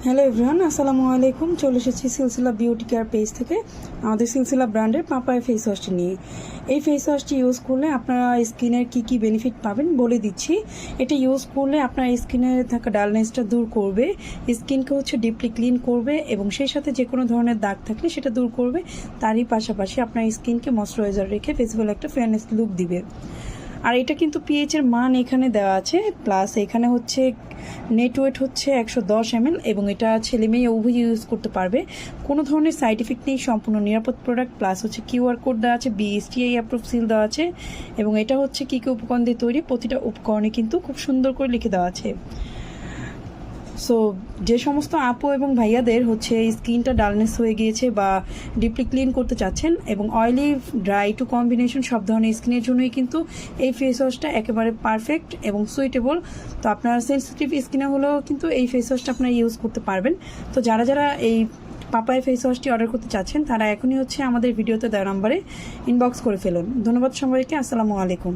Hello everyone, আসসালামু আলাইকুম। চলে এসেছি সিলসিলা বিউটি কেয়ার পেজ থেকে আমাদের সিলসিলা ব্র্যান্ডের পাপায়া ফেস ওয়াশটি নিয়ে। এই ফেস ওয়াশটি ইউজ করলে আপনারা স্কিনের কি বেনিফিট পাবেন বলে দিচ্ছি। এটা ইউজ করলে আপনার স্কিনে থাকা ডালনেসটা দূর করবে, স্কিনকে ডিপলি ক্লিন করবে এবং সেই সাথে যে কোনো ধরনের দাগ থাকলে সেটা দূর করবে। তারই পাশাপাশি আপনার স্কিনকে ময়শ্চারাইজার রেখে ফেসিবল একটা ফেয়ারনেস লুক দিবে। আর এটা কিন্তু পিএইচের মান এখানে দেওয়া আছে, প্লাস এখানে নেট ওয়েট 110 ml এবং এটা ছেলে মেয়ে উভয় ইউজ করতে পারবে। কোনো ধরনের সাইড ইফেক্ট নেই, সম্পূর্ণ নিরাপদ প্রোডাক্ট। প্লাস কিউআর কোড দেওয়া আছে, বিএসটিআই অ্যাপ্রুভ সিল দেওয়া আছে এবং এটা কী কী উপকরণ দিয়ে তৈরি, প্রতিটা উপকরণে কিন্তু খুব সুন্দর করে লিখে দেওয়া আছে। সো যে সমস্ত আপু এবং ভাইয়াদের স্কিনটা ডালনেস হয়ে গিয়েছে বা ডিপলি ক্লিন করতে চাচ্ছেন এবং অয়েলি ড্রাই টু কম্বিনেশন সব ধরনের স্কিনের জন্যই কিন্তু এই ফেস ওয়াশটা একেবারে পারফেক্ট এবং সুইটেবল। তো আপনার সেন্সিটিভ স্কিনে হলেও কিন্তু এই ফেস ওয়াশটা আপনারা ইউজ করতে পারবেন। তো যারা এই পাপায়া ফেস ওয়াশটি অর্ডার করতে চাচ্ছেন তারা এখনই আমাদের ভিডিওতে দেওয়া নাম্বারে ইনবক্স করে ফেলুন। ধন্যবাদ সবাইকে, আসসালামু আলাইকুম।